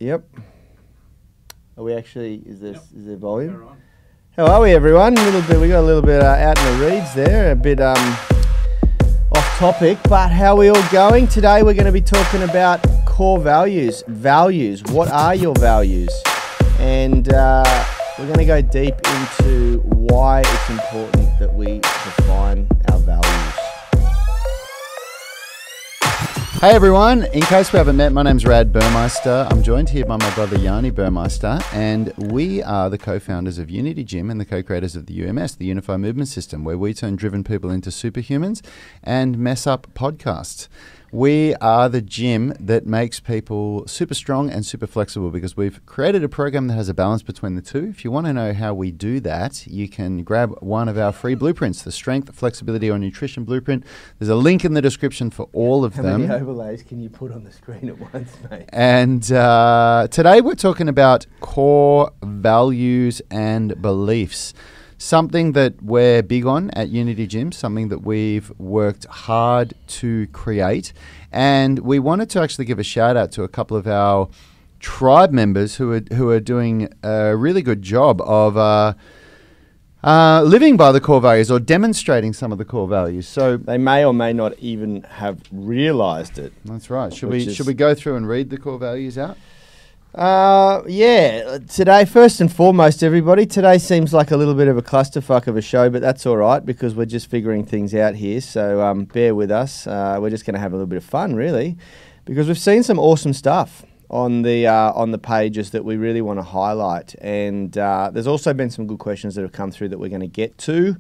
Yep. Are we actually? Is there volume? How are we, everyone? We got a little bit out in the reeds there, a bit off topic, but how are we all going? Today we're going to be talking about core values. Values. What are your values? And we're going to go deep into why it's important that we define our values. Hey everyone, in case we haven't met, my name's Rad Burmeister. I'm joined here by my brother Yanni Burmeister, and we are the co-founders of Unity Gym and the co-creators of the UMS, the Unified Movement System, where we turn driven people into superhumans and mess up podcasts. We are the gym that makes people super strong and super flexible because we've created a program that has a balance between the two. If you want to know how we do that, you can grab one of our free blueprints, the Strength, Flexibility or Nutrition Blueprint. There's a link in the description for all of them. How many overlays can you put on the screen at once, mate? And today we're talking about core values and beliefs. Something that we're big on at Unity Gym, something that we've worked hard to create. And we wanted to actually give a shout out to a couple of our tribe members who are doing a really good job of living by the core values or demonstrating some of the core values. So they may or may not even have realised it. That's right. Should we go through and read the core values out? Yeah. Today, first and foremost, everybody, today seems like a little bit of a clusterfuck of a show, but that's all right because we're just figuring things out here. So bear with us. We're just going to have a little bit of fun, really, because we've seen some awesome stuff on the pages that we really want to highlight. And there's also been some good questions that have come through that we're going to get to.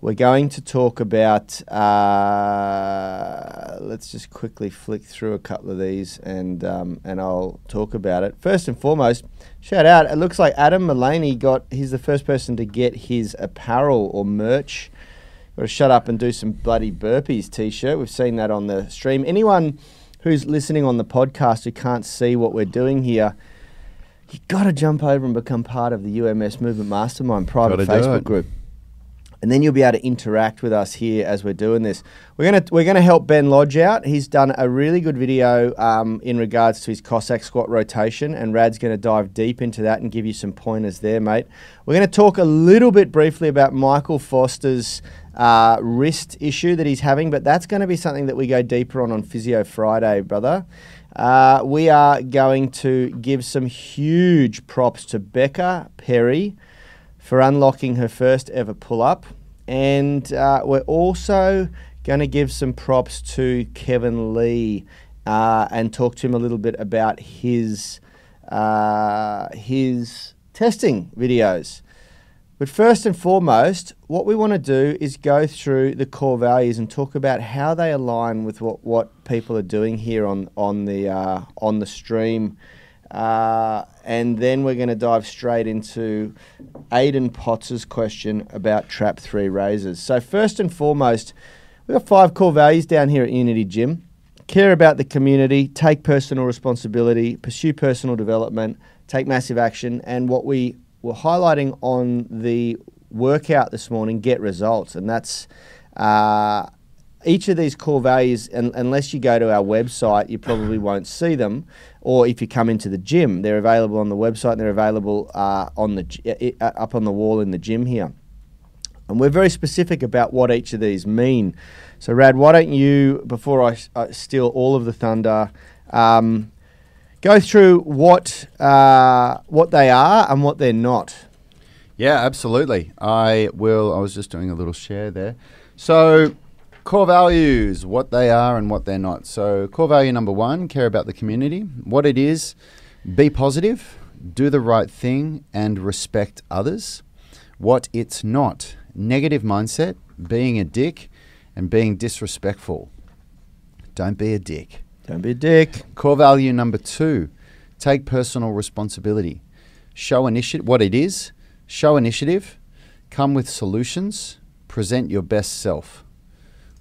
We're going to talk about, let's just quickly flick through a couple of these and I'll talk about it. First and foremost, shout out, it looks like Adam Mullaney he's the first person to get his apparel or merch. Got to shut up and do some bloody burpees t-shirt. We've seen that on the stream. Anyone who's listening on the podcast who can't see what we're doing here, you got to jump over and become part of the UMS Movement Mastermind private Facebook group. And then you'll be able to interact with us here as we're doing this. We're gonna help Ben Lodge out. He's done a really good video in regards to his Cossack squat rotation, and Rad's going to dive deep into that and give you some pointers there, mate. We're going to talk a little bit briefly about Michael Foster's wrist issue that he's having, but that's going to be something that we go deeper on Physio Friday, brother. We are going to give some huge props to Becca Perry for unlocking her first ever pull-up. And we're also going to give some props to Kevin Lee and talk to him a little bit about his testing videos. But first and foremost, what we want to do is go through the core values and talk about how they align with what people are doing here on the stream. And then we're going to dive straight into Aidan Potts' question about Trap 3 razors. So first and foremost, we've got 5 core values down here at Unity Gym. Care about the community, take personal responsibility, pursue personal development, take massive action, and what we were highlighting on the workout this morning, get results. And that's each of these core values, unless you go to our website, you probably won't see them. Or if you come into the gym, they're available on the website and they're available up on the wall in the gym here. And we're very specific about what each of these mean. So Rad, why don't you, before I steal all of the thunder, go through what they are and what they're not. Yeah, absolutely. I was just doing a little share there. So core values, what they are and what they're not. So core value number 1, care about the community. What it is, be positive, do the right thing and respect others. What it's not, negative mindset, being a dick and being disrespectful. Don't be a dick. Don't be a dick. Core value number 2, take personal responsibility. Show initiative, what it is, show initiative, come with solutions, present your best self.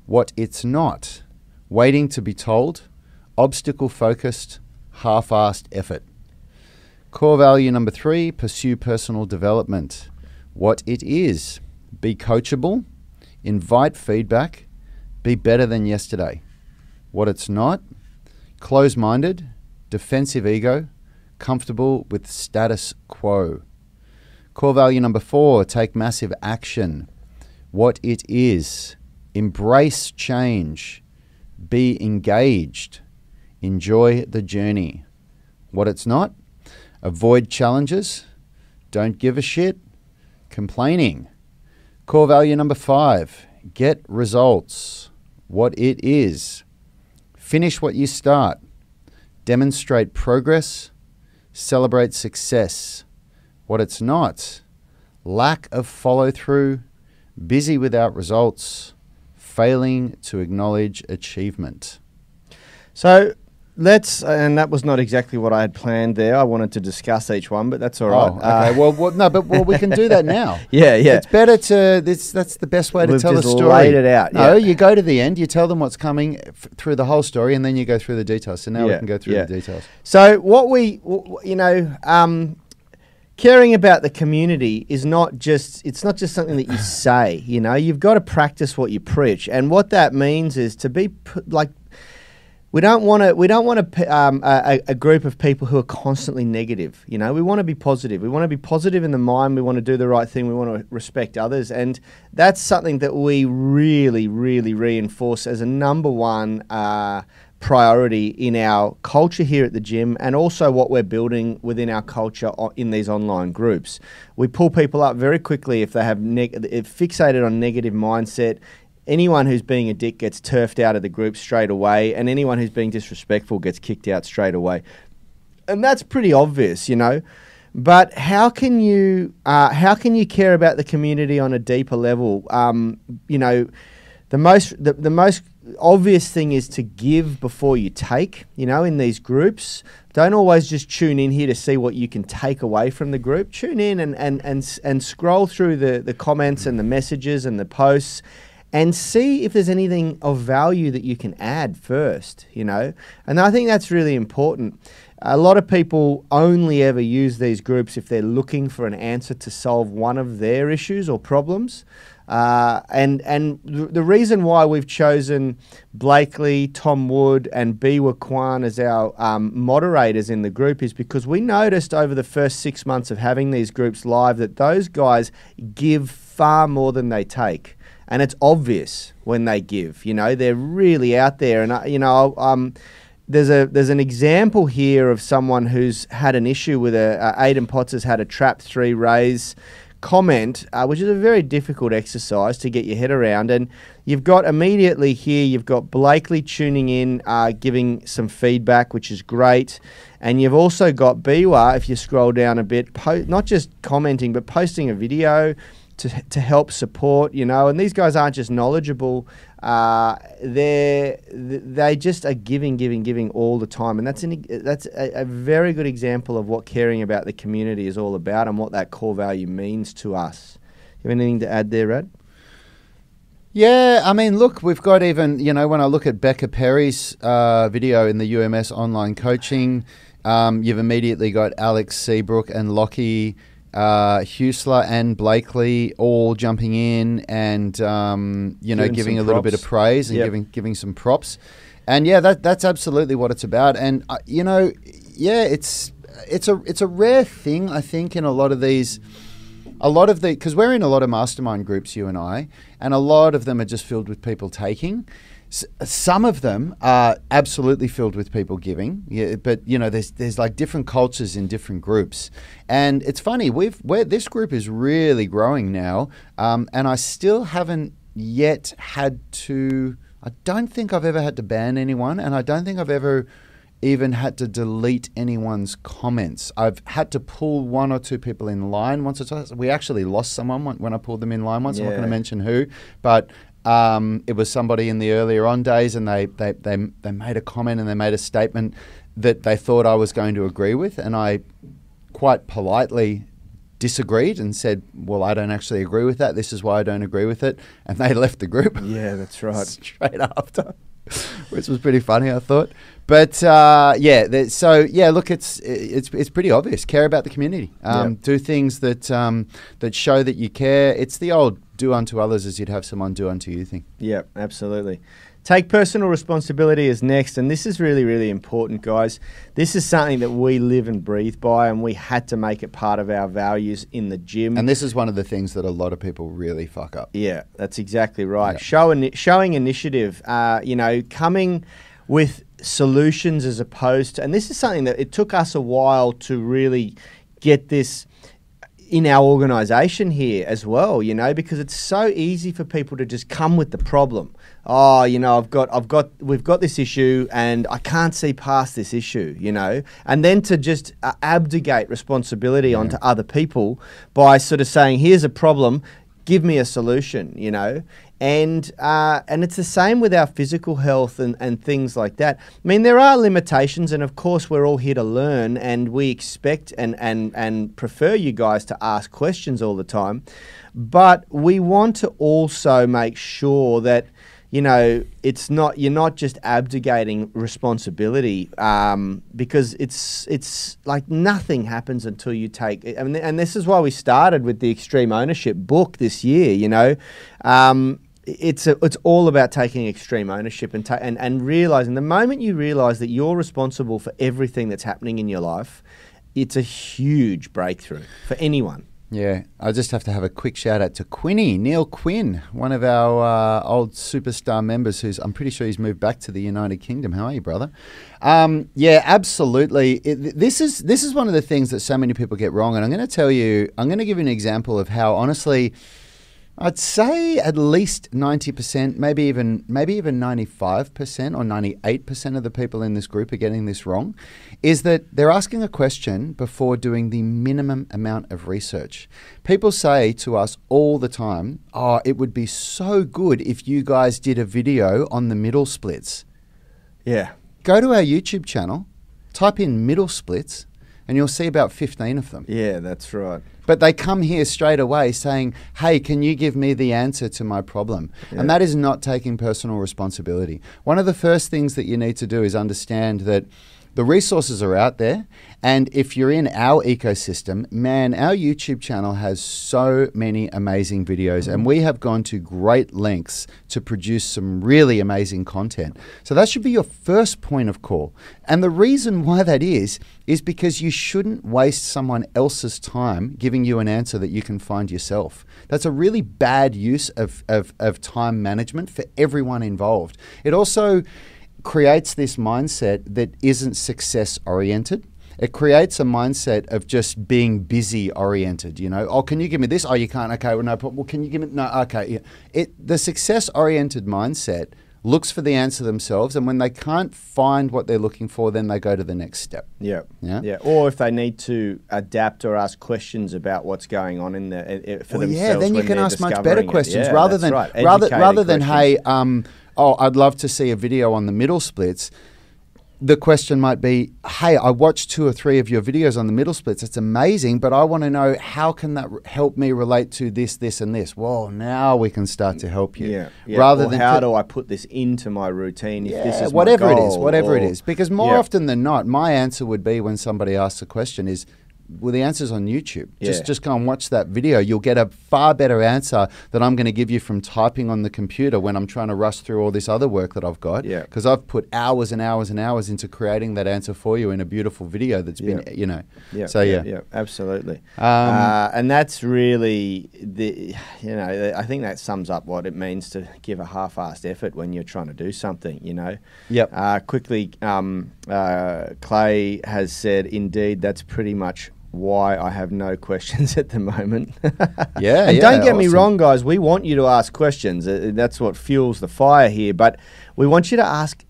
What it's not, waiting to be told, obstacle-focused, half-assed effort. Core value number 3, pursue personal development. What it is, be coachable, invite feedback, be better than yesterday. What it's not, close-minded, defensive ego, comfortable with status quo. Core value number 4, take massive action. What it is, embrace change, be engaged, enjoy the journey. What it's not, avoid challenges, don't give a shit, complaining. Core value number 5, get results. What it is, finish what you start, demonstrate progress, celebrate success. What it's not, lack of follow-through, busy without results, failing to acknowledge achievement. So let's, and that was not exactly what I had planned there. I wanted to discuss each one, but that's all right. Okay. Well, we can do that now. Yeah. It's better to, that's the best way to We've tell the just story. laid it out. No, you go to the end, you tell them what's coming through the whole story, and then you go through the details. So now we can go through the details. So what caring about the community is it's not just something that you say, you've got to practice what you preach. And what that means is to be we don't want a group of people who are constantly negative. We want to be positive. We want to be positive in the mind. We want to do the right thing. We want to respect others. And that's something that we really, really reinforce as a number one priority in our culture here at the gym, and also what we're building within our culture in these online groups. We pull people up very quickly if they have fixated on negative mindset. Anyone who's being a dick gets turfed out of the group straight away, and anyone who's being disrespectful gets kicked out straight away. And that's pretty obvious, But how can you care about the community on a deeper level? The most obvious thing is to give before you take, in these groups. Don't always just tune in here to see what you can take away from the group. Tune in and scroll through the comments and the messages and the posts and see if there's anything of value that you can add first, And I think that's really important. A lot of people only ever use these groups if they're looking for an answer to solve one of their issues or problems. And the reason why we've chosen Blakely, Tom Wood, and Biwa Kwan as our moderators in the group is because we noticed over the first 6 months of having these groups live that those guys give far more than they take. And it's obvious when they give. They're really out there. And, there's an example here of someone who's had an issue with Aidan Potts has had a trap 3 raise comment, which is a very difficult exercise to get your head around. And you've got immediately here, you've got Blakely tuning in, giving some feedback, which is great. And you've also got Biwa, if you scroll down a bit, not just commenting, but posting a video to help support, and these guys aren't just knowledgeable, they just are giving all the time. And that's a very good example of what caring about the community is all about and what that core value means to us. You have anything to add there, Rad? Yeah, I mean, look, we've got even, when I look at Becca Perry's video in the UMS online coaching, you've immediately got Alex Seabrook and Lockie Husler and Blakely all jumping in and giving a little bit of praise and giving some props, and that's absolutely what it's about. And it's a rare thing, I think, in a lot of because we're in a lot of mastermind groups, you and I, and a lot of them are just filled with people taking. Some of them are absolutely filled with people giving, but there's like different cultures in different groups, and it's funny. This group is really growing now, and I still haven't yet had to. I don't think I've ever had to ban anyone, and I don't think I've ever even had to delete anyone's comments. I've had to pull one or two people in line once or twice. We actually lost someone when I pulled them in line once. I'm not going to mention who, but. It was somebody in the earlier on days, and they made a comment and they made a statement that they thought I was going to agree with, and I quite politely disagreed and said, well, I don't actually agree with that. This is why I don't agree with it. And they left the group. Yeah, that's right. Straight after, which was pretty funny, I thought. But look, it's pretty obvious. Care about the community. Do things that show that you care. It's the old do unto others as you'd have someone do unto you thing. Yeah, absolutely. Take personal responsibility is next, and this is really, really important, guys. This is something that we live and breathe by, and we had to make it part of our values in the gym. And this is one of the things that a lot of people really fuck up. Yeah, that's exactly right. Yep. Showing initiative, coming with solutions as opposed to, and this is something that it took us a while to really get this in our organisation here as well, because it's so easy for people to just come with the problem. Oh, we've got this issue and I can't see past this issue, and then to just abdicate responsibility onto other people by sort of saying, here's a problem, give me a solution, and it's the same with our physical health and things like that. I mean, there are limitations, and of course we're all here to learn, and we expect and prefer you guys to ask questions all the time, but we want to also make sure that you're not just abdicating responsibility, because it's like nothing happens until you take. And this is why we started with the Extreme Ownership book this year. It's all about taking extreme ownership and realizing the moment you realize that you're responsible for everything that's happening in your life, it's a huge breakthrough for anyone. Yeah, I just have to have a quick shout out to Quinny, Neil Quinn, one of our old superstar members I'm pretty sure he's moved back to the United Kingdom. How are you, brother? Yeah, absolutely. This is one of the things that so many people get wrong, and I'm going to give you an example of how, honestly, I'd say at least 90%, maybe even 95% or 98% of the people in this group are getting this wrong, is that they're asking a question before doing the minimum amount of research. People say to us all the time, oh, it would be so good if you guys did a video on the middle splits. Yeah. Go to our YouTube channel, type in middle splits, and you'll see about 15 of them. Yeah, that's right. But they come here straight away saying, hey, can you give me the answer to my problem? Yeah. And that is not taking personal responsibility. One of the first things that you need to do is understand that the resources are out there, and if you're in our ecosystem, man, our YouTube channel has so many amazing videos, and we have gone to great lengths to produce some really amazing content. So that should be your first point of call. And the reason why that is because you shouldn't waste someone else's time giving you an answer that you can find yourself. That's a really bad use of time management for everyone involved. It also creates this mindset that isn't success oriented. It creates a mindset of just being busy oriented, Oh, can you give me this? Oh, you can't. Okay, well, no problem. Well, can you give me? No, okay. Yeah. The success oriented mindset looks for the answer themselves, and when they can't find what they're looking for, then they go to the next step. Yeah. Or if they need to adapt or ask questions about what's going on in for themselves. Yeah, then you can ask much better questions rather than hey, I'd love to see a video on the middle splits. The question might be, hey, I watched 2 or 3 of your videos on the middle splits. It's amazing, but I want to know how can that help me relate to this, this, and this. Well, now we can start to help you. Yeah. Rather than how do I put this into my routine if this is whatever my goal, whatever it is. Because more often than not, my answer would be when somebody asks a question is, well, the answer's on YouTube. Just go and watch that video. You'll get a far better answer than I'm going to give you from typing on the computer when I'm trying to rush through all this other work that I've got. Yeah. Because I've put hours and hours and hours into creating that answer for you in a beautiful video that's been, Yeah. So, yeah, absolutely. And that's really I think that sums up what it means to give a half-assed effort when you're trying to do something, Yep. Quickly, Clay has said, indeed, that's pretty much why I have no questions at the moment. And don't get me wrong, guys, we want you to ask questions. That's what fuels the fire here, but we want you to ask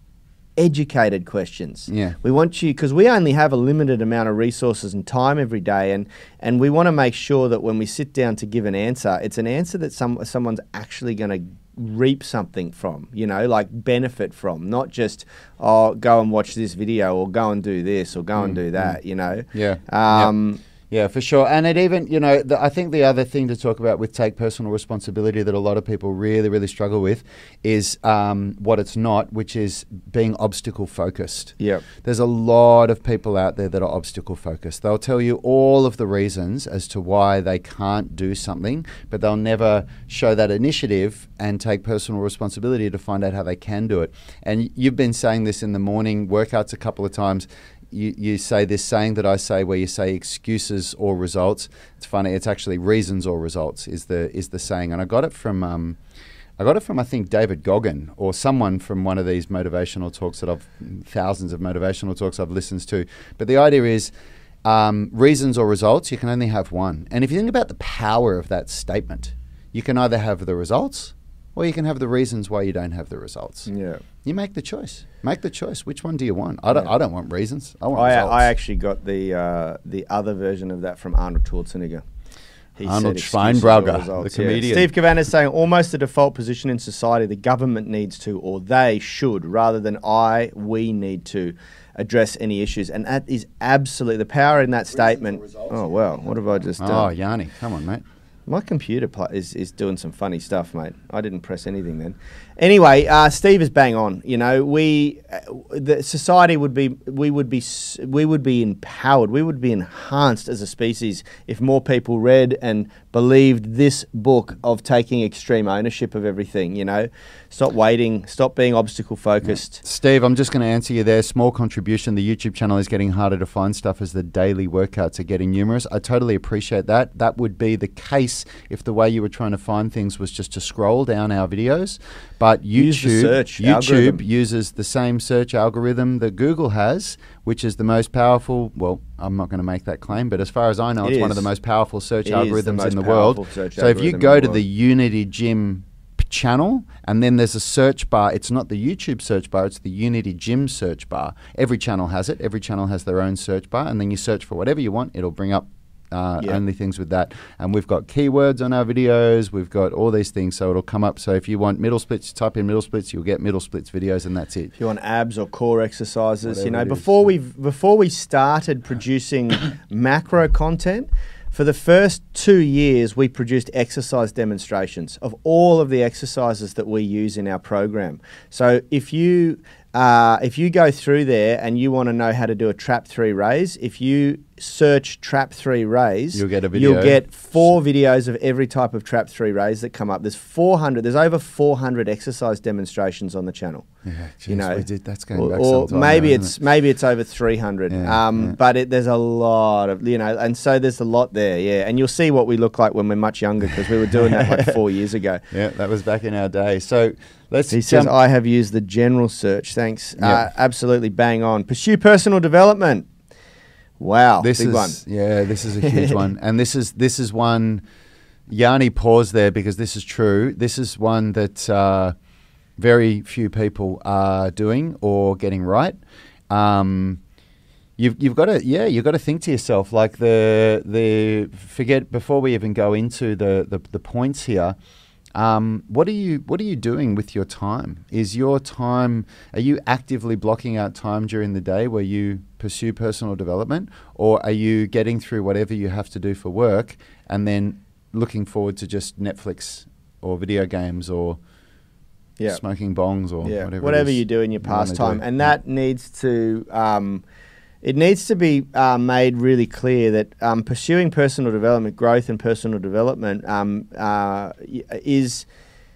educated questions. Yeah. We want you, because we only have a limited amount of resources and time every day, and we want to make sure that when we sit down to give an answer, it's an answer that someone's actually going to reap something from, like benefit from, not just, oh, go and watch this video or go and do this or go and do that, Yeah. Yeah, for sure. And it even, you know, I think the other thing to talk about with take personal responsibility that a lot of people really, really struggle with is what it's not, which is being obstacle focused. Yep. There's a lot of people out there that are obstacle focused. They'll tell you all of the reasons as to why they can't do something, but they'll never show that initiative and take personal responsibility to find out how they can do it. And you've been saying this in the morning workouts a couple of times. You say this saying that I say where you say excuses or results. It's funny. It's actually reasons or results is the saying. And I got it from I think David Goggin or someone from one of these motivational talks that thousands of motivational talks I've listened to. But the idea is reasons or results. You can only have one. And if you think about the power of that statement, you can either have the results or you can have the reasons why you don't have the results. Yeah. You make the choice. Make the choice. Which one do you want? I don't want reasons. I want results. I actually got the other version of that from Arnold Schwarzenegger. Arnold Schweinbrauger, the comedian. Steve Cavanagh is saying almost the default position in society, the government needs to, or they should, rather than we need to address any issues. And that is absolutely the power in that statement. Oh, well, what have I just done? Oh, Yanni, come on, mate. My computer is doing some funny stuff, mate. I didn't press anything then. Anyway, Steve is bang on. You know, the society would be empowered. We would be enhanced as a species if more people read and believed this book of taking extreme ownership of everything. You know, stop waiting, stop being obstacle focused. Steve, I'm just going to answer you there. Small contribution. The YouTube channel is getting harder to find stuff as the daily workouts are getting numerous. I totally appreciate that. That would be the case if the way you were trying to find things was just to scroll down our videos. But YouTube uses the same search algorithm that Google has, which is the most powerful. Well, I'm not going to make that claim, but as far as I know, it's one of the most powerful search algorithms in the world. So if you go to the Unity Gym channel and then there's a search bar, it's not the YouTube search bar, it's the Unity Gym search bar. Every channel has it. Every channel has their own search bar, and then you search for whatever you want. It'll bring up only things with that. And we've got keywords on our videos. We've got all these things, so it'll come up. So if you want middle splits, type in middle splits, you'll get middle splits videos, and that's it. If you want abs or core exercises, Whatever before we started producing macro content, for the first 2 years, we produced exercise demonstrations of all of the exercises that we use in our program. So if you go through there and you want to know how to do a trap 3 raise, if you search trap 3 raise, you'll get a video. You'll get 4 videos of every type of trap 3 raise that come up. There's over 400 exercise demonstrations on the channel. Yeah, geez, you know, that's going back or some time maybe now, maybe it's over 300. But there's a lot of, and so there's a lot there. Yeah, and you'll see what we look like when we're much younger, because we were doing that like 4 years ago. Yeah, that was back in our day. So he says, I have used the general search. Thanks. Yep. Absolutely bang on. Pursue personal development. Wow, big one. Yeah, this is a huge one. And this is one, Yanni, pause there because this is true. This is one that very few people are doing or getting right. You've got to think to yourself, like forget before we even go into the points here. What are you doing with your time? Are you actively blocking out time during the day where you pursue personal development, or are you getting through whatever you have to do for work and then looking forward to just Netflix or video games or smoking bongs or whatever you do in your pastime? And that needs to it needs to be made really clear that pursuing personal development, growth and personal development is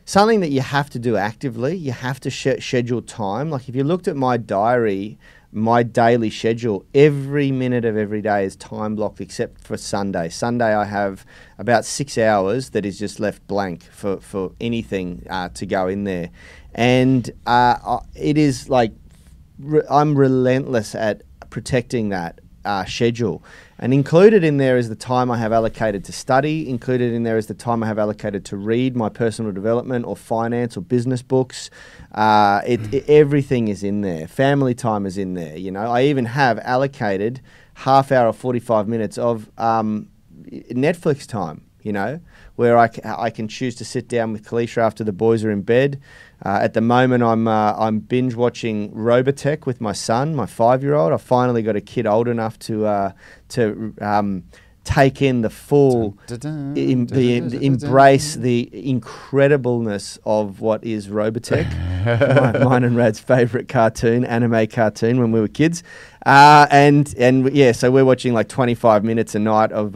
something that you have to do actively. You have to schedule time. Like if you looked at my diary, my daily schedule, every minute of every day is time blocked except for Sunday. Sunday I have about 6 hours that is just left blank for anything to go in there. And it is like I'm relentless at protecting that schedule. And included in there is the time I have allocated to study. Included in there is the time I have allocated to read my personal development or finance or business books. Everything is in there. Family time is in there. I even have allocated half hour or 45 minutes of Netflix time, where I can choose to sit down with Kalisha after the boys are in bed. At the moment, I'm binge watching Robotech with my son, my 5-year-old. I finally got a kid old enough to take in the full, embrace the incredibleness of what is Robotech, mine and Rad's favourite cartoon, anime cartoon when we were kids. And yeah, so we're watching like 25 minutes a night of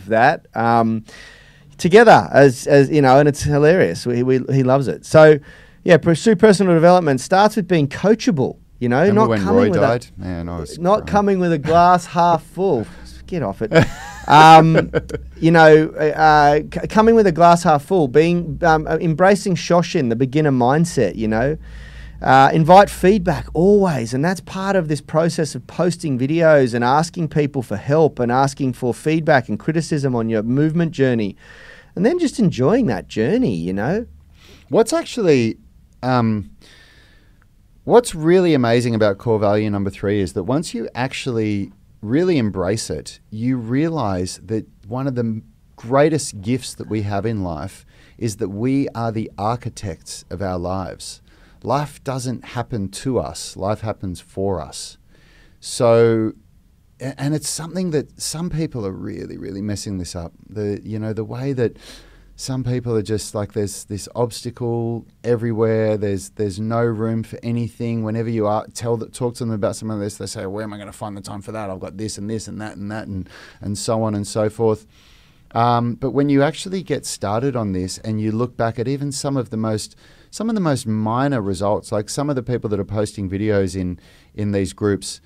that together, as you know, and it's hilarious. He loves it. So yeah, pursue personal development starts with being coachable. You know, remember not when coming Roy with died? Man, I was not crying. coming with a glass half full. Get off it. You know, coming with a glass half full, being embracing Shoshin, the beginner mindset. You know, invite feedback always, and that's part of this process of posting videos and asking people for help and asking for feedback and criticism on your movement journey, and then just enjoying that journey. You know, What's actually what's really amazing about core value number 3 is that once you actually really embrace it, you realize that one of the greatest gifts that we have in life is that we are the architects of our lives. Life doesn't happen to us, life happens for us. So, and it's something that some people are really, really messing this up. The way that some people are just like, there's this obstacle everywhere. There's no room for anything. Whenever you talk to them about some of this, they say, where am I going to find the time for that? I've got this and this and that and that and so on and so forth. But when you actually get started on this and you look back at even some of the most minor results, like some of the people that are posting videos in these groups,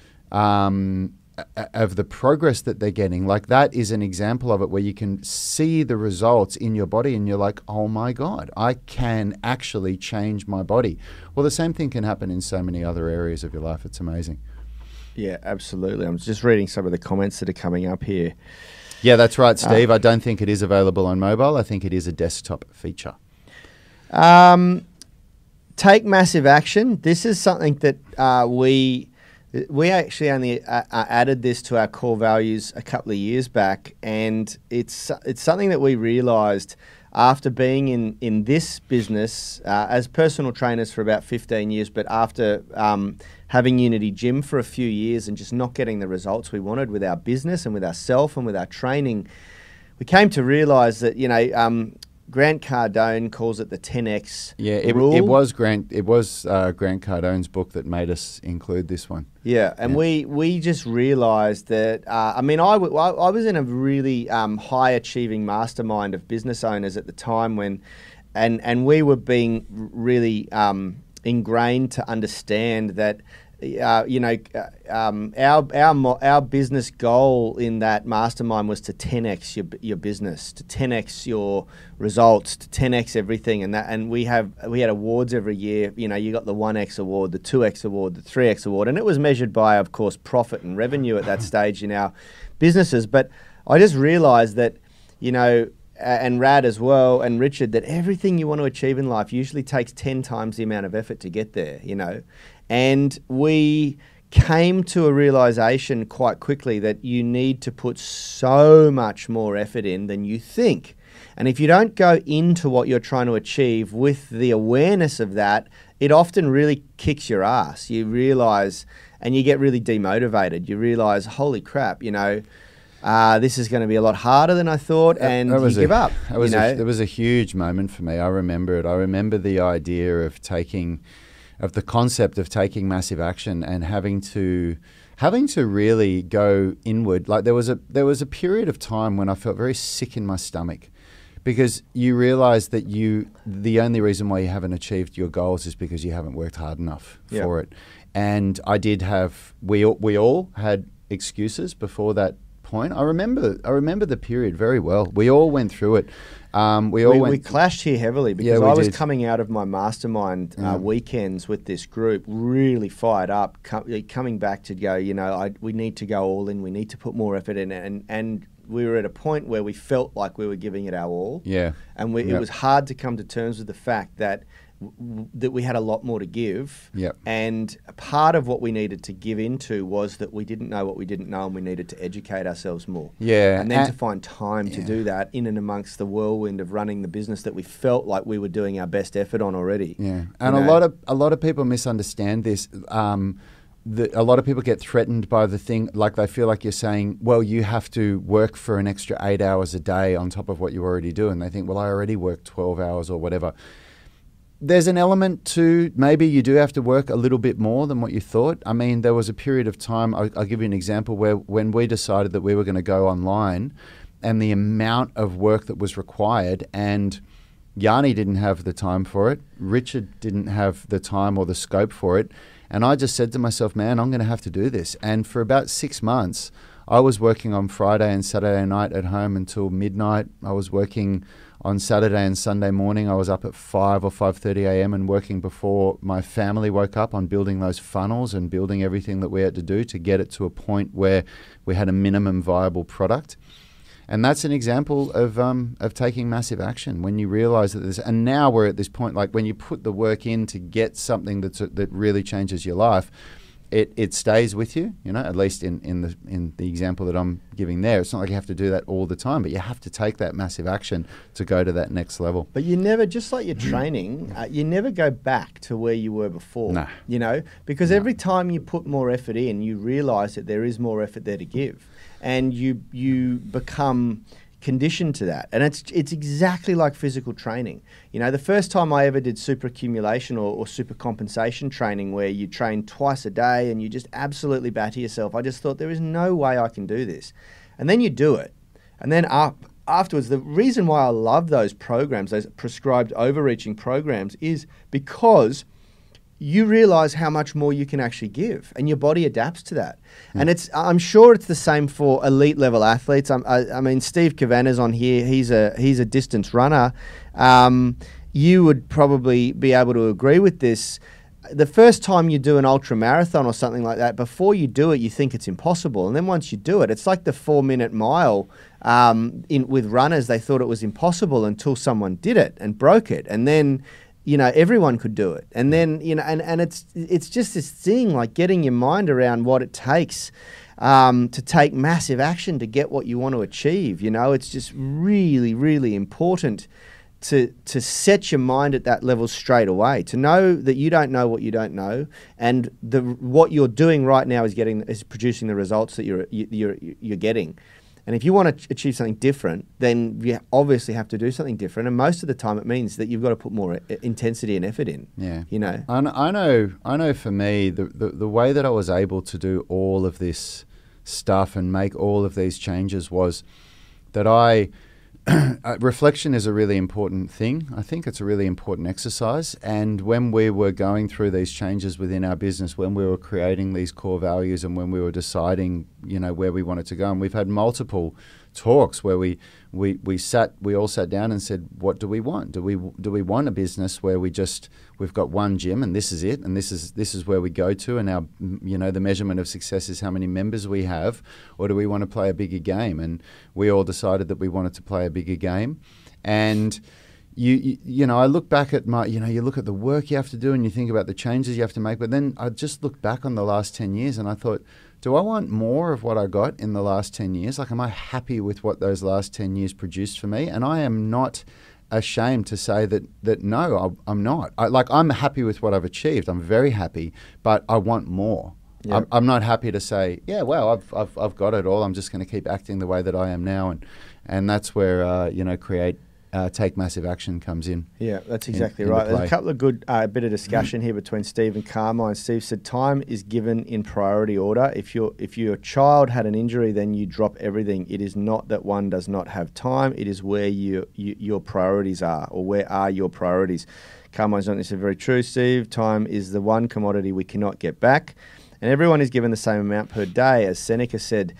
of the progress that they're getting, like that is an example of it where you can see the results in your body and you're like, oh my God, I can actually change my body. Well, the same thing can happen in so many other areas of your life. It's amazing. yeah, absolutely. I'm just reading some of the comments that are coming up here. Yeah, that's right, Steve. I don't think it is available on mobile. I think it is a desktop feature. Take massive action. This is something that we actually only added this to our core values a couple of years back, and it's something that we realised after being in this business as personal trainers for about 15 years, but after having Unity Gym for a few years and just not getting the results we wanted with our business and with ourselves and with our training, we came to realise that, you know, Grant Cardone calls it the 10X rule. It was Grant Cardone's book that made us include this one. Yeah, and we just realised that, I mean, I was in a really high achieving mastermind of business owners at the time when, and we were being really ingrained to understand that, you know, our business goal in that mastermind was to 10x your business, to 10x your results, to 10x everything, and we had awards every year. You know, you got the 1x award, the 2x award, the 3x award, and it was measured by, of course, profit and revenue at that stage in our businesses. But I just realised that, you know, and Rad as well, and Richard, that everything you want to achieve in life usually takes 10 times the amount of effort to get there, you know. And we came to a realization quite quickly that you need to put so much more effort in than you think. And if you don't go into what you're trying to achieve with the awareness of that, it often really kicks your ass. You realize, and you get really demotivated. You realize, holy crap, you know, this is going to be a lot harder than I thought, and you give up. It was a huge moment for me. I remember it. I remember the idea of the concept of taking massive action and having to really go inward. Like there was a period of time when I felt very sick in my stomach, because you realize that the only reason why you haven't achieved your goals is because you haven't worked hard enough for it. And we all had excuses before that point. I remember the period very well. We all went through it. We clashed here heavily because I was coming out of my mastermind weekends with this group, really fired up, coming back to go, you know, we need to go all in, we need to put more effort in, and we were at a point where we felt like we were giving it our all. Yeah. And it was hard to come to terms with the fact that we had a lot more to give. Yep. And part of what we needed to give into was that we didn't know what we didn't know, and we needed to educate ourselves more. Yeah. And then to find time to do that in and amongst the whirlwind of running the business that we felt like we were doing our best effort on already. Yeah. And a lot of people misunderstand this. a lot of people get threatened by the thing, like they feel like you're saying, well, you have to work for an extra 8 hours a day on top of what you already do. And they think, well, I already work 12 hours or whatever. There's an element to maybe you do have to work a little bit more than what you thought. I mean, there was a period of time, I'll give you an example, where when we decided that we were going to go online and the amount of work that was required, and Yanni didn't have the time for it, Richard didn't have the time or the scope for it, and I just said to myself, man, I'm going to have to do this. And for about 6 months, I was working on Friday and Saturday night at home until midnight. I was working on Saturday and Sunday morning. I was up at 5 or 5:30 a.m. and working before my family woke up on building those funnels and building everything that we had to do to get it to a point where we had a minimum viable product. And that's an example of taking massive action when you realize that there's, and now we're at this point, like when you put the work in to get something that really changes your life, it stays with you, you know, at least in the example that I'm giving there. It's not like you have to do that all the time, but you have to take that massive action to go to that next level. But you never, just like your training, you never go back to where you were before, Nah. you know, because every time you put more effort in, you realize that there is more effort there to give, and you become conditioned to that. And it's exactly like physical training. You know, the first time I ever did super accumulation or super compensation training, where you train twice a day and you just absolutely batter yourself, I just thought there is no way I can do this. And then you do it. And then afterwards, the reason why I love those programs, those prescribed overreaching programs, is because you realize how much more you can actually give, and your body adapts to that. And I'm sure it's the same for elite level athletes. I mean, Steve Cavannagh's on here. He's a distance runner. You would probably be able to agree with this. The first time you do an ultra marathon or something like that, before you do it, you think it's impossible. And then once you do it, it's like the 4-minute mile with runners. They thought it was impossible until someone did it and broke it. And then, you know, everyone could do it. And then, you know, and it's just this thing, like getting your mind around what it takes to take massive action to get what you want to achieve. You know, it's just really, really important to set your mind at that level straight away, to know that you don't know what you don't know, and what you're doing right now is producing the results that you're getting. And if you want to achieve something different, then you obviously have to do something different. And most of the time, it means that you've got to put more intensity and effort in. Yeah, you know. I know. For me, the way that I was able to do all of this stuff and make all of these changes was that reflection is a really important thing. I think it's a really important exercise. And when we were going through these changes within our business, when we were creating these core values, and when we were deciding, you know, where we wanted to go, and we've had multiple talks where we all sat down and said, what do we want? Do we want a business where we've got one gym and this is it, and this is where we go to, and our, you know, the measurement of success is how many members we have, or do we want to play a bigger game? And we all decided that we wanted to play a bigger game. And you know, I look back at you look at the work you have to do and you think about the changes you have to make, but then I just look back on the last 10 years and I thought, do I want more of what I got in the last 10 years? Like, am I happy with what those last 10 years produced for me? And I am not ashamed to say that no, I'm not. I'm happy with what I've achieved. I'm very happy, but I want more. Yep. I'm not happy to say, yeah, well, I've got it all. I'm just going to keep acting the way that I am now. And that's where, take massive action comes in. Yeah, that's exactly right. There's a couple of good bit of discussion here between Steve and Carmine. Steve said time is given in priority order. If your child had an injury, then you drop everything. It is not that one does not have time. It is where your priorities are, or where are your priorities. Carmine's not necessarily very true, Steve. Time is the one commodity we cannot get back. And everyone is given the same amount per day, as Seneca said,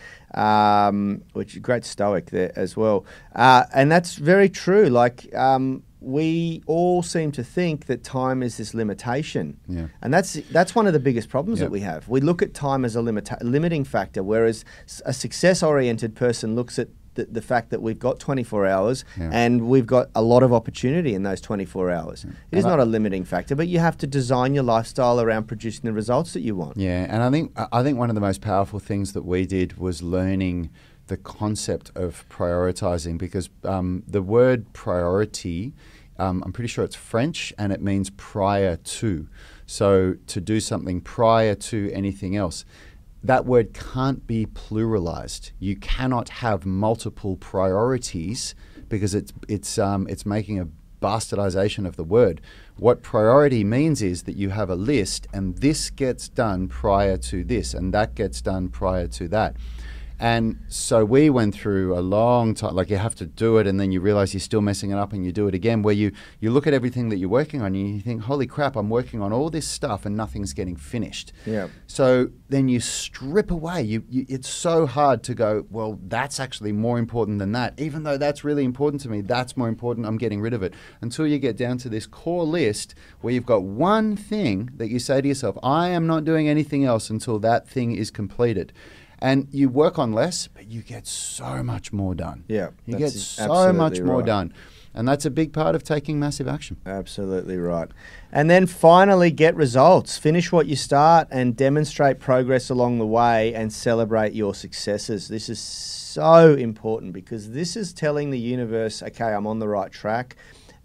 which is great Stoic there as well. And that's very true. Like, we all seem to think that time is this limitation. Yeah. And that's one of the biggest problems that we have. We look at time as a limiting factor, whereas a success-oriented person looks at the fact that we've got 24 hours and we've got a lot of opportunity in those 24 hours. Yeah. It is not a limiting factor, but you have to design your lifestyle around producing the results that you want. Yeah, and I think one of the most powerful things that we did was learning the concept of prioritizing, because the word priority I'm pretty sure it's French, and it means prior to. So to do something prior to anything else. That word can't be pluralized. You cannot have multiple priorities because it's making a bastardization of the word. What priority means is that you have a list, and this gets done prior to this, and that gets done prior to that. And so we went through a long time, like you have to do it and then you realize you're still messing it up and you do it again, where you look at everything that you're working on and you think, holy crap, I'm working on all this stuff and nothing's getting finished. Yeah. So then you strip away. It's so hard to go, well, that's actually more important than that. Even though that's really important to me, that's more important, I'm getting rid of it. Until you get down to this core list where you've got one thing that you say to yourself, I am not doing anything else until that thing is completed. And you work on less, but you get so much more done. Yeah. You get so much more done. And that's a big part of taking massive action. Absolutely right. And then finally, get results. Finish what you start and demonstrate progress along the way and celebrate your successes. This is so important because this is telling the universe, okay, I'm on the right track.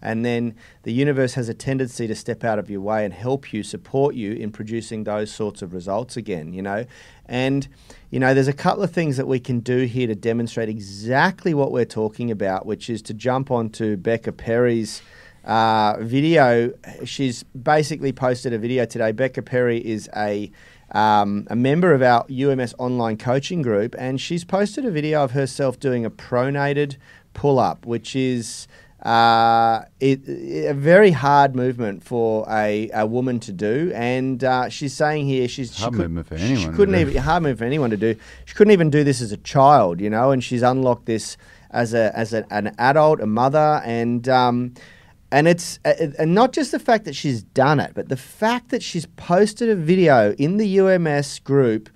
And then the universe has a tendency to step out of your way and help you, support you in producing those sorts of results again, you know. And, you know, there's a couple of things that we can do here to demonstrate exactly what we're talking about, which is to jump onto Becca Perry's video. She's basically posted a video today. Becca Perry is a member of our UMS online coaching group, and she's posted a video of herself doing a pronated pull-up, which is a very hard movement for a woman to do, and she's saying here hard movement for anyone to do. She couldn't even do this as a child, you know, and she's unlocked this as an adult, a mother, and it's and not just the fact that she's done it, but the fact that she's posted a video in the UMS group.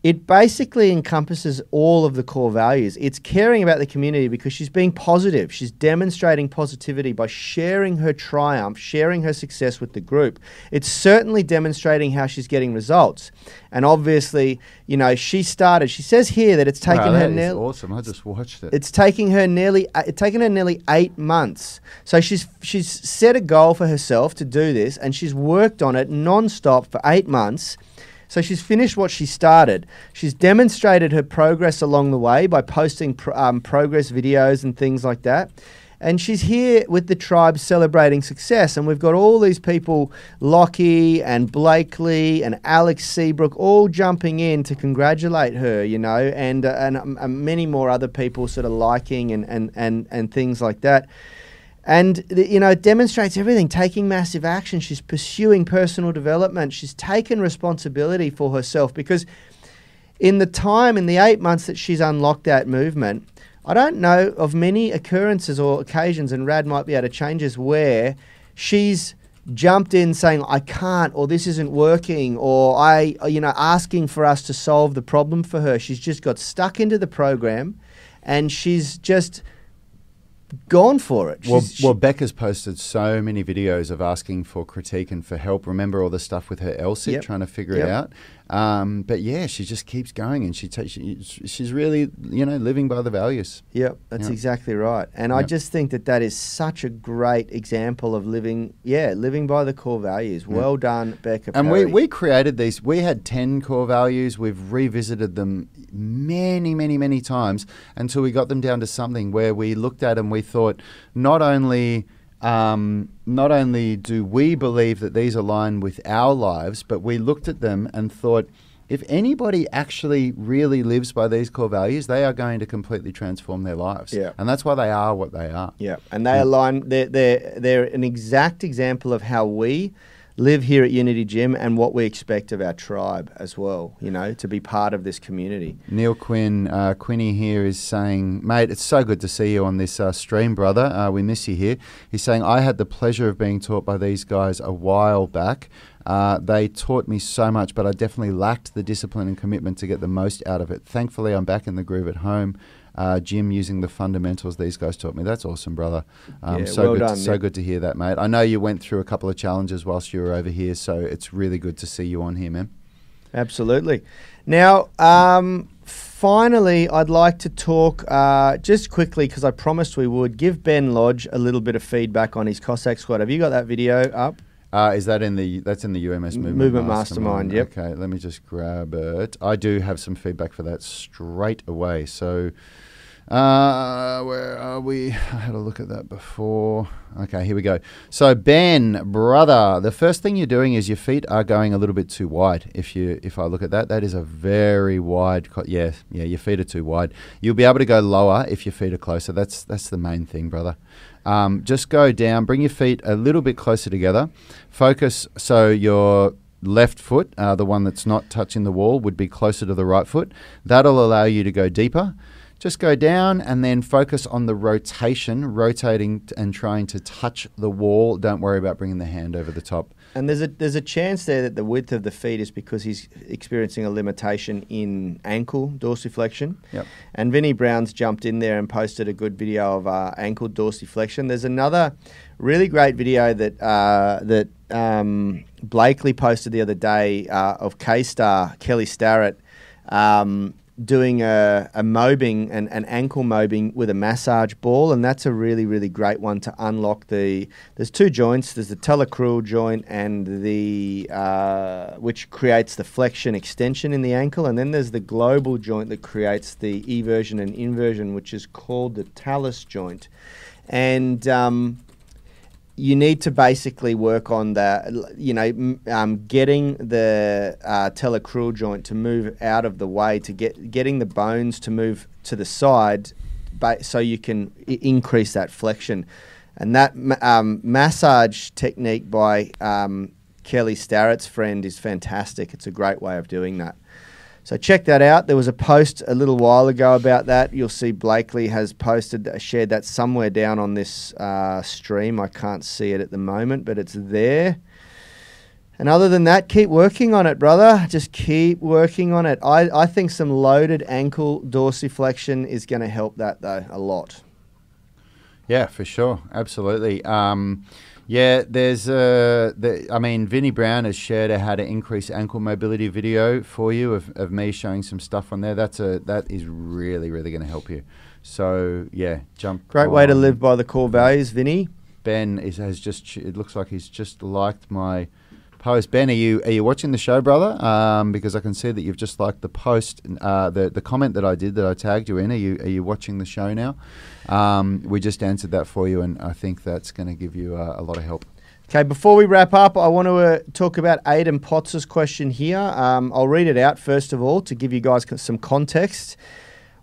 It basically encompasses all of the core values. It's caring about the community because she's being positive. She's demonstrating positivity by sharing her triumph, sharing her success with the group. It's certainly demonstrating how she's getting results. And obviously, you know, she says here that it's taken her nearly... awesome. I just watched it. It's taken her nearly 8 months. So she's set a goal for herself to do this, and she's worked on it non-stop for 8 months. So she's finished what she started. She's demonstrated her progress along the way by posting progress videos and things like that. And she's here with the tribe celebrating success. And we've got all these people, Lockie and Blakely and Alex Seabrook, all jumping in to congratulate her, you know, and many more other people sort of liking and things like that. And, you know, it demonstrates everything, taking massive action. She's pursuing personal development. She's taken responsibility for herself because in the 8 months that she's unlocked that movement, I don't know of many occurrences or occasions, and Rad might be able to change this, where she's jumped in saying, I can't, or this isn't working, or asking for us to solve the problem for her. She's just got stuck into the program and she's just gone for it. Well, Becca's posted so many videos of asking for critique and for help. Remember all the stuff with her LSIT, trying to figure it out. But yeah, she just keeps going, and she's really, you know, living by the values. Yep, that's exactly right. And I just think that is such a great example of living by the core values. Well done, Becca Perry. And we created these. We had 10 core values. We've revisited them many, many, many times until we got them down to something where we looked at them. We thought not only do we believe that these align with our lives, but we looked at them and thought, if anybody actually really lives by these core values, they are going to completely transform their lives. Yeah. And that's why they are what they are. Yeah, and they align. They're an exact example of how we live here at Unity Gym and what we expect of our tribe as well, you know, to be part of this community. Neil Quinny here is saying, mate, it's so good to see you on this stream, brother. We miss you here. He's saying, I had the pleasure of being taught by these guys a while back. They taught me so much, but I definitely lacked the discipline and commitment to get the most out of it. Thankfully, I'm back in the groove at home. Gym using the fundamentals these guys taught me. That's awesome, brother. So good to hear that, mate. I know you went through a couple of challenges whilst you were over here, so it's really good to see you on here, man. Absolutely. Now, finally, I'd like to talk just quickly, because I promised we would, give Ben Lodge a little bit of feedback on his Cossack squat. Have you got that video up? Is that that's in the UMS Movement Mastermind? Yep. Okay, let me just grab it. I do have some feedback for that straight away. So, where are we? I had a look at that before. Okay, here we go. So, Ben, brother, the first thing you're doing is your feet are going a little bit too wide. If I look at that, that is a very wide. Yeah, your feet are too wide. You'll be able to go lower if your feet are closer. That's the main thing, brother. Just go down, bring your feet a little bit closer together. Focus so your left foot, the one that's not touching the wall, would be closer to the right foot. That'll allow you to go deeper. Just go down and then focus on the rotation, rotating and trying to touch the wall. Don't worry about bringing the hand over the top. And there's a chance there that the width of the feet is because he's experiencing a limitation in ankle dorsiflexion. Yep. And Vinnie Brown's jumped in there and posted a good video of ankle dorsiflexion. There's another really great video that Blakely posted the other day of K-Star, Kelly Starrett, doing a mobbing, an ankle mobbing with a massage ball, and that's a really, really great one to unlock there's two joints. There's the talocrural joint and the which creates the flexion extension in the ankle, and then there's the global joint that creates the eversion and inversion, which is called the talus joint. And you need to basically work on getting the talocrural joint to move out of the way, to getting the bones to move to the side, so you can increase that flexion. And that massage technique by Kelly Starrett's friend is fantastic. It's a great way of doing that. So check that out. There was a post a little while ago about that. You'll see Blakely has shared that somewhere down on this stream. I can't see it at the moment, but it's there. And other than that, keep working on it, brother. Just keep working on it. I think some loaded ankle dorsiflexion is going to help that, though, a lot. Yeah, for sure. Absolutely. Yeah, Vinnie Brown has shared a how to increase ankle mobility video for you of me showing some stuff on there. That is really, really going to help you. So, yeah, jump. Great way to live by the core values, Vinny. Ben it looks like he's just liked my post. Ben, are you watching the show, brother? Because I can see that you've just liked the post, the comment that I did that I tagged you in. Are you watching the show now? We just answered that for you, and I think that's going to give you a lot of help. Okay, before we wrap up, I want to talk about Aidan Potts' question here. I'll read it out first of all to give you guys some context.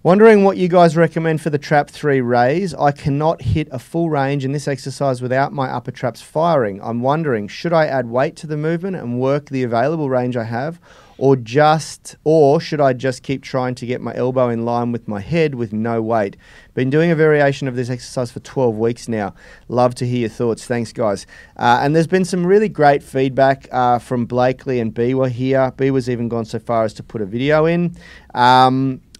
Wondering what you guys recommend for the trap 3 raise. I cannot hit a full range in this exercise without my upper traps firing. I'm wondering, should I add weight to the movement and work the available range I have, or should I just keep trying to get my elbow in line with my head with no weight? Been doing a variation of this exercise for 12 weeks now. Love to hear your thoughts. Thanks, guys. And there's been some really great feedback from Blakely and Biwa here. Biwa's even gone so far as to put a video in.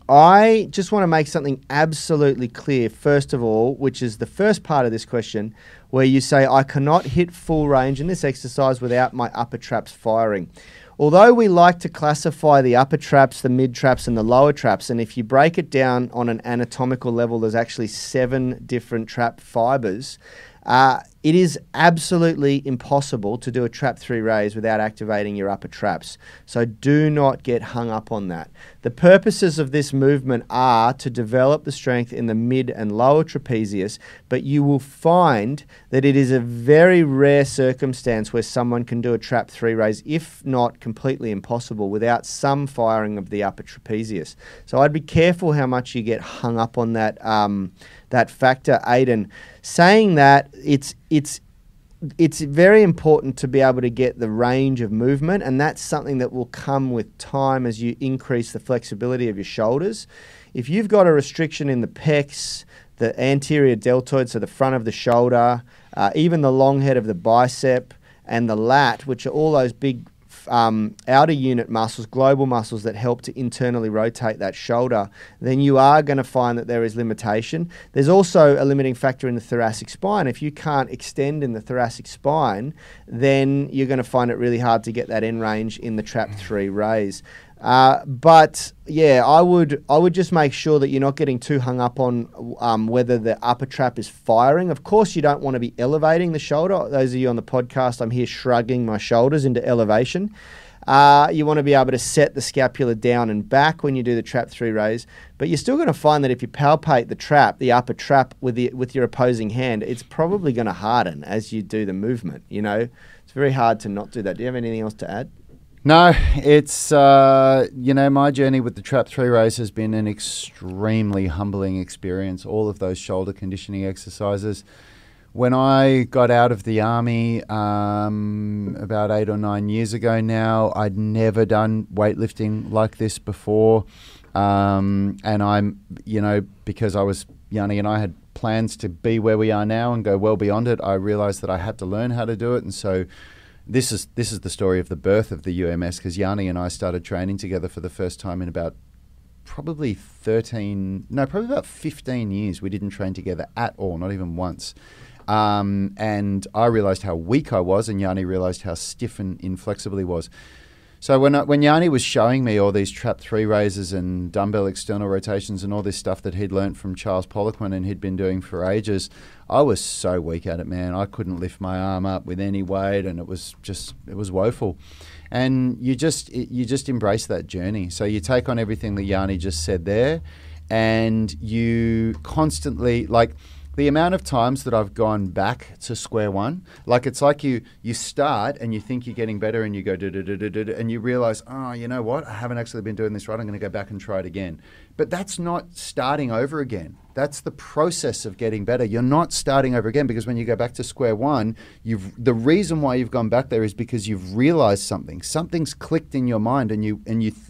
I just want to make something absolutely clear, first of all, which is the first part of this question, where you say, I cannot hit full range in this exercise without my upper traps firing. Although we like to classify the upper traps, the mid traps, and the lower traps, and if you break it down on an anatomical level, there's actually 7 different trap fibers. It is absolutely impossible to do a trap 3 raise without activating your upper traps. So do not get hung up on that. The purposes of this movement are to develop the strength in the mid and lower trapezius, but you will find that it is a very rare circumstance where someone can do a trap 3 raise, if not completely impossible, without some firing of the upper trapezius. So I'd be careful how much you get hung up on that that factor, Aidan. Saying that, it's very important to be able to get the range of movement, and that's something that will come with time as you increase the flexibility of your shoulders. If you've got a restriction in the pecs, the anterior deltoid, so the front of the shoulder, even the long head of the bicep, and the lat, which are all those big outer unit muscles, global muscles that help to internally rotate that shoulder, then you are going to find that there is limitation. There's also a limiting factor in the thoracic spine. If you can't extend in the thoracic spine, then you're going to find it really hard to get that end range in the trap 3 raise. But yeah, I would just make sure that you're not getting too hung up on whether the upper trap is firing. Of course, you don't want to be elevating the shoulder. Those of you on the podcast, I'm here shrugging my shoulders into elevation. You want to be able to set the scapula down and back when you do the trap 3 raise, but you're still going to find that if you palpate the trap, the upper trap with your opposing hand, it's probably going to harden as you do the movement. You know, it's very hard to not do that. Do you have anything else to add? No, it's, my journey with the trap 3 raise has been an extremely humbling experience. All of those shoulder conditioning exercises. When I got out of the army about 8 or 9 years ago now, I'd never done weightlifting like this before. And I'm, because I was, Yanni and I had plans to be where we are now and go well beyond it, I realized that I had to learn how to do it. And so this is the story of the birth of the UMS, because Yanni and I started training together for the first time in about probably about 15 years. We didn't train together at all, not even once. And I realized how weak I was, and Yanni realized how stiff and inflexible he was. So when Yanni was showing me all these trap 3 raises and dumbbell external rotations and all this stuff that he'd learnt from Charles Poliquin and he'd been doing for ages, I was so weak at it, man. I couldn't lift my arm up with any weight, and it was woeful. And you just embrace that journey. So you take on everything that Yanni just said there, and you constantly, like, the amount of times that I've gone back to square one, like it's like you start and you think you're getting better and you go and you realize, oh, you know what? I haven't actually been doing this right. I'm going to go back and try it again. But that's not starting over again. That's the process of getting better. You're not starting over again, because when you go back to square one, the reason why you've gone back there is because you've realized something. Something's clicked in your mind, and you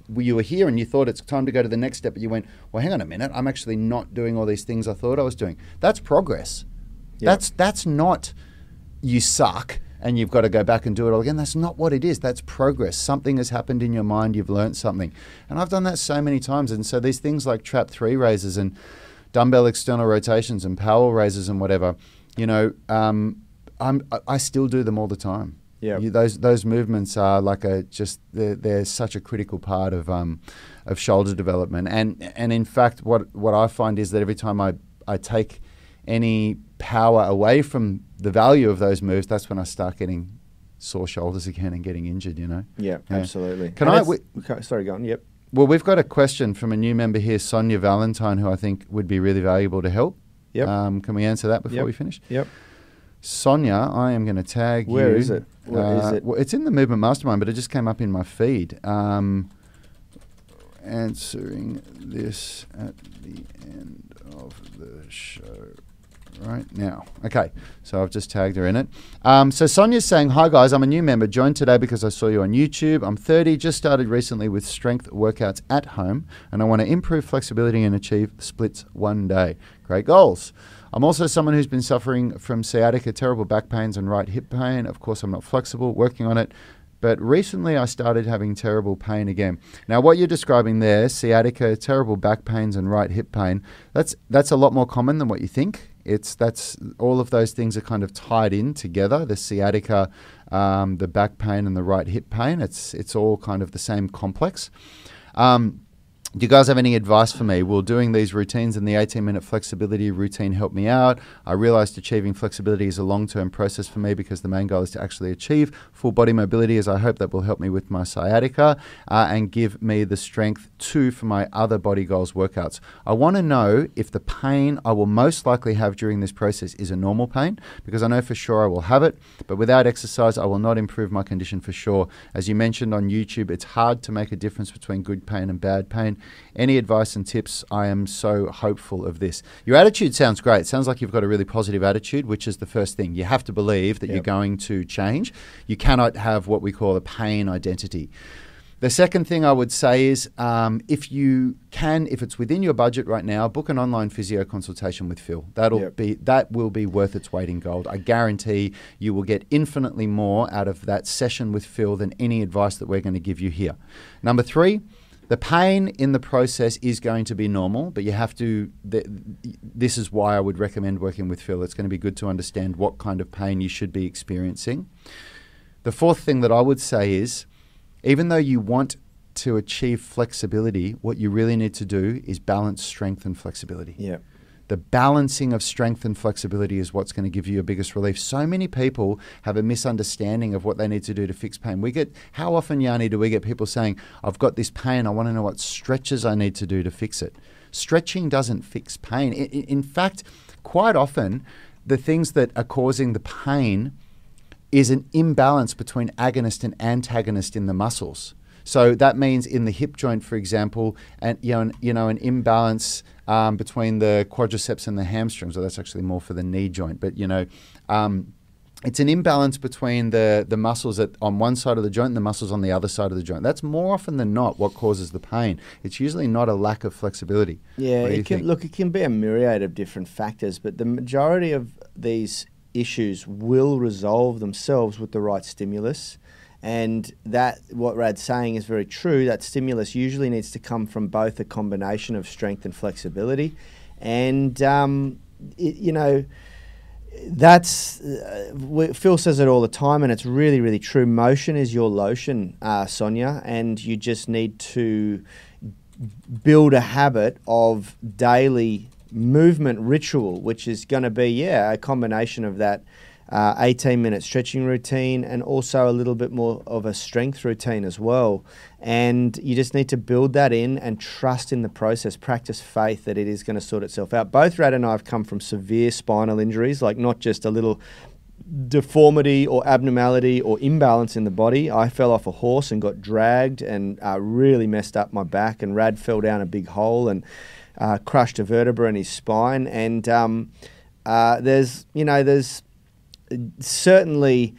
were here and you thought it's time to go to the next step, but you went, well, hang on a minute, I'm actually not doing all these things I thought I was doing. That's progress. Yep. That's not you suck and you've got to go back and do it all again. That's not what it is. That's progress. Something has happened in your mind. You've learned something. And I've done that so many times. And so these things like trap 3 raises and dumbbell external rotations and Powell raises and whatever, I still do them all the time. Yeah, those movements are like they're such a critical part of shoulder development. And in fact, what I find is that every time I take any power away from the value of those moves, that's when I start getting sore shoulders again and getting injured. Yeah, absolutely. Sorry, go on. Yep. Well, we've got a question from a new member here, Sonia Valentine, who I think would be really valuable to help. Yep. Can we answer that before we finish? Yep. Sonia, I am going to tag you. Where is it? What is it? Well, it's in the Movement Mastermind, but it just came up in my feed. Answering this at the end of the show right now. Okay, so I've just tagged her in it. So Sonia's saying, hi guys, I'm a new member. Joined today because I saw you on YouTube. I'm 30, just started recently with strength workouts at home, and I want to improve flexibility and achieve splits one day. Great goals. I'm also someone who's been suffering from sciatica, terrible back pains and right hip pain. Of course, I'm not flexible, working on it. But recently I started having terrible pain again. Now, what you're describing there, sciatica, terrible back pains and right hip pain, that's a lot more common than what you think. That's all of those things are kind of tied in together. The sciatica, the back pain and the right hip pain, it's all kind of the same complex. Do you guys have any advice for me? Will doing these routines and the 18-minute flexibility routine help me out? I realized achieving flexibility is a long-term process for me because the main goal is to actually achieve full body mobility, as I hope that will help me with my sciatica and give me the strength too for my other body goals workouts. I want to know if the pain I will most likely have during this process is a normal pain, because I know for sure I will have it, but without exercise I will not improve my condition for sure. As you mentioned on YouTube, it's hard to make a difference between good pain and bad pain. Any advice and tips? I am so hopeful of this. Your attitude sounds great. It sounds like you've got a really positive attitude, which is the first thing. You have to believe that you're going to change. You cannot have what we call a pain identity. The second thing I would say is if it's within your budget right now, book an online physio consultation with Phil. That will be worth its weight in gold. I guarantee you will get infinitely more out of that session with Phil than any advice that we're going to give you here. Number 3, the pain in the process is going to be normal, but you have to, this is why I would recommend working with Phil. It's going to be good to understand what kind of pain you should be experiencing. The fourth thing that I would say is, even though you want to achieve flexibility, what you really need to do is balance strength and flexibility. Yeah. The balancing of strength and flexibility is what's going to give you your biggest relief. So many people have a misunderstanding of what they need to do to fix pain. How often, Yanni, do we get people saying, I've got this pain, I want to know what stretches I need to do to fix it? Stretching doesn't fix pain. In fact, quite often, the things that are causing the pain is an imbalance between agonist and antagonist in the muscles. So that means in the hip joint, for example, and an imbalance between the quadriceps and the hamstrings. Or that's actually more for the knee joint. But it's an imbalance between the muscles on one side of the joint and the muscles on the other side of the joint. That's more often than not what causes the pain. It's usually not a lack of flexibility. Yeah, it can be a myriad of different factors, but the majority of these issues will resolve themselves with the right stimulus. And that, what Rad's saying is very true. That stimulus usually needs to come from both a combination of strength and flexibility. And, that's, Phil says it all the time, and it's really, really true. Motion is your lotion, Sonia, and you just need to build a habit of daily movement ritual, which is going to be, a combination of that 18-minute stretching routine and also a little bit more of a strength routine as well. And you just need to build that in and trust in the process, practice faith that it is going to sort itself out. Both Rad and I have come from severe spinal injuries, like not just a little deformity or abnormality or imbalance in the body. I fell off a horse and got dragged and really messed up my back, and Rad fell down a big hole and crushed a vertebra in his spine. And there's certainly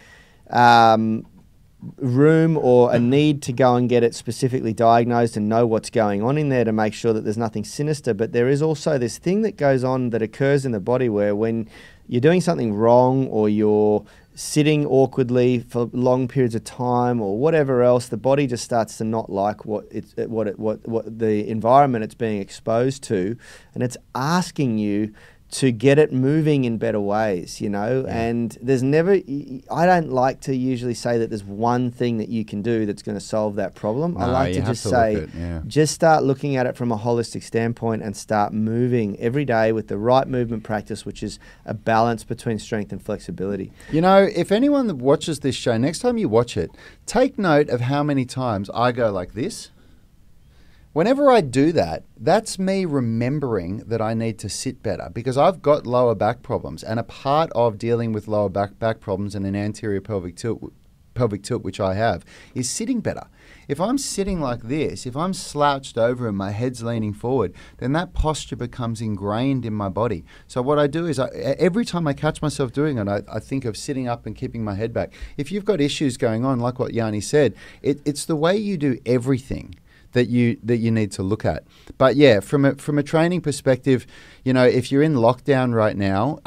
room or a need to go and get it specifically diagnosed and know what's going on in there to make sure that there's nothing sinister. But there is also this thing that goes on that occurs in the body where when you're doing something wrong or you're sitting awkwardly for long periods of time or whatever else, the body just starts to not like what the environment it's being exposed to, and it's asking you to get it moving in better ways, and there's never, I don't like to usually say that there's one thing that you can do that's going to solve that problem. No, I like to just say, just start looking at it from a holistic standpoint and start moving every day with the right movement practice, which is a balance between strength and flexibility. If anyone that watches this show, next time you watch it, take note of how many times I go like this. Whenever I do that, that's me remembering that I need to sit better because I've got lower back problems, and a part of dealing with lower back problems and an anterior pelvic tilt, which I have, is sitting better. If I'm sitting like this, if I'm slouched over and my head's leaning forward, then that posture becomes ingrained in my body. So what I do is every time I catch myself doing it, I think of sitting up and keeping my head back. If you've got issues going on, like what Yanni said, it's the way you do everything that you need to look at. But yeah, from a training perspective, if you're in lockdown right now,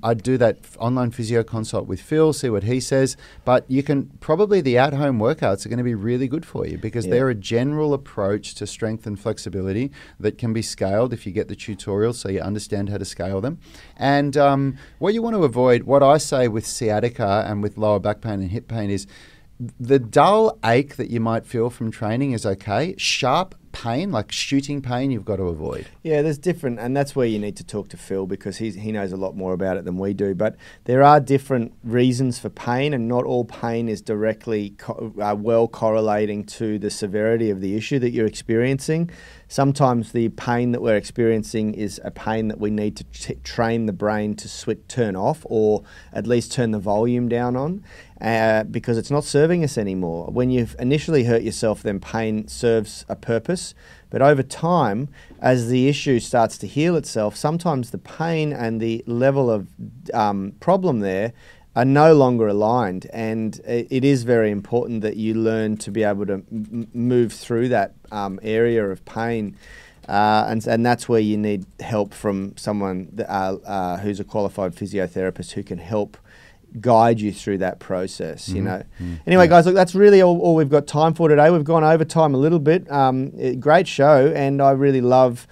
I'd do that online physio consult with Phil, see what he says. But you can probably, the at-home workouts are going to be really good for you because they're a general approach to strength and flexibility that can be scaled if you get the tutorial so you understand how to scale them. And what you want to avoid, what I say with sciatica and with lower back pain and hip pain is, the dull ache that you might feel from training is okay. Sharp pain, like shooting pain, you've got to avoid. Yeah, there's different, and that's where you need to talk to Phil because he knows a lot more about it than we do. But there are different reasons for pain, and not all pain is directly well correlating to the severity of the issue that you're experiencing. Sometimes the pain that we're experiencing is a pain that we need to train the brain to turn off, or at least turn the volume down on, because it's not serving us anymore. When you've initially hurt yourself, then pain serves a purpose. But over time, as the issue starts to heal itself, sometimes the pain and the level of problem there are no longer aligned, and it is very important that you learn to be able to move through that area of pain, and that's where you need help from someone who's a qualified physiotherapist who can help guide you through that process. Anyway, guys, look, that's really all we've got time for today. We've gone over time a little bit. Great show, and I really love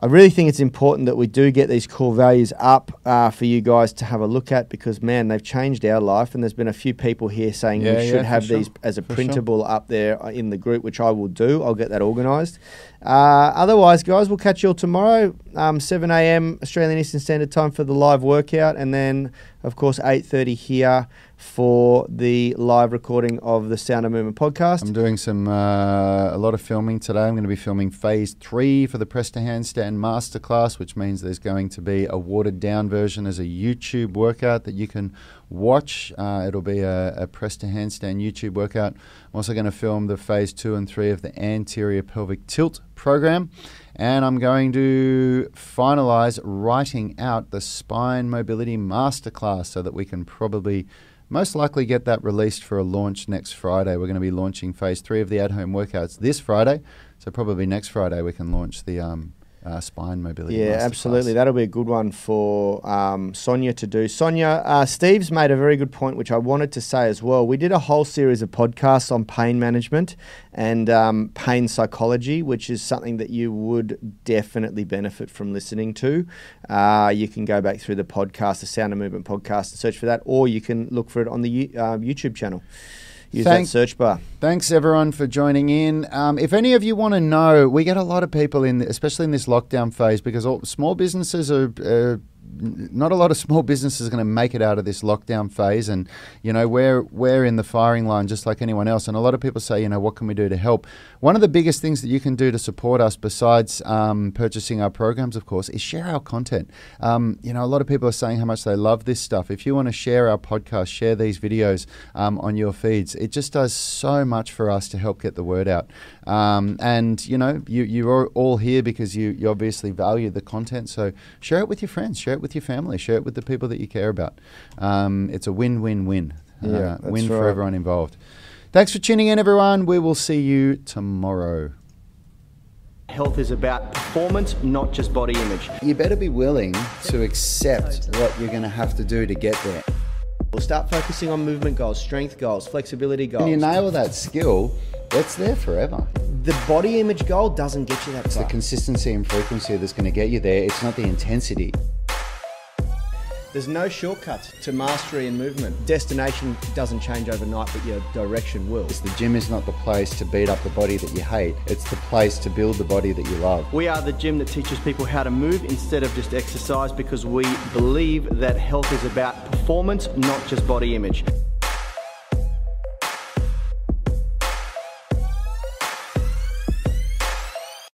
I really think it's important that we do get these core values up for you guys to have a look at, because, man, they've changed our life. And there's been a few people here saying we should have these as a printable up there in the group, which I will do. I'll get that organised. Otherwise, guys, we'll catch you all tomorrow, 7 a.m. Australian Eastern Standard Time for the live workout. And then, of course, 8:30 here for the live recording of the Sound of Movement podcast. I'm doing a lot of filming today. I'm going to be filming phase 3 for the press to handstand masterclass, which means there's going to be a watered down version as a YouTube workout that you can watch. It'll be a press to handstand YouTube workout. I'm also going to film the phase 2 and 3 of the anterior pelvic tilt program. And I'm going to finalize writing out the spine mobility masterclass so that we can probably most likely get that released for a launch next Friday. We're going to be launching phase 3 of the at-home workouts this Friday. So probably next Friday we can launch the spine mobility. Yeah, absolutely. That'll be a good one for Sonia to do. Sonia, Steve's made a very good point, which I wanted to say as well. We did a whole series of podcasts on pain management and pain psychology, which is something that you would definitely benefit from listening to. You can go back through the podcast, the Sound of Movement podcast, and search for that, or you can look for it on the YouTube channel. Use that search bar. Thanks, everyone, for joining in. If any of you want to know, we get a lot of people especially in this lockdown phase, because small businesses are not a lot of small businesses are going to make it out of this lockdown phase, and we're in the firing line just like anyone else. And a lot of people say, what can we do to help? One of the biggest things that you can do to support us, besides purchasing our programs, of course, is share our content. A lot of people are saying how much they love this stuff. If you want to share our podcast, share these videos on your feeds, it just does so much for us to help get the word out. You're all here because you obviously value the content. So share it with your friends, share it with your family, share it with the people that you care about. It's a win-win-win. Win for everyone involved. Thanks for tuning in, everyone. We will see you tomorrow. Health is about performance, not just body image. You better be willing to accept what you're going to have to do to get there. We'll start focusing on movement goals, strength goals, flexibility goals. When you nail that skill, it's there forever. The body image goal doesn't get you that far. It's the consistency and frequency that's going to get you there. It's not the intensity. There's no shortcuts to mastery and movement. Destination doesn't change overnight, but your direction will. The gym is not the place to beat up the body that you hate. It's the place to build the body that you love. We are the gym that teaches people how to move instead of just exercise, because we believe that health is about performance, not just body image.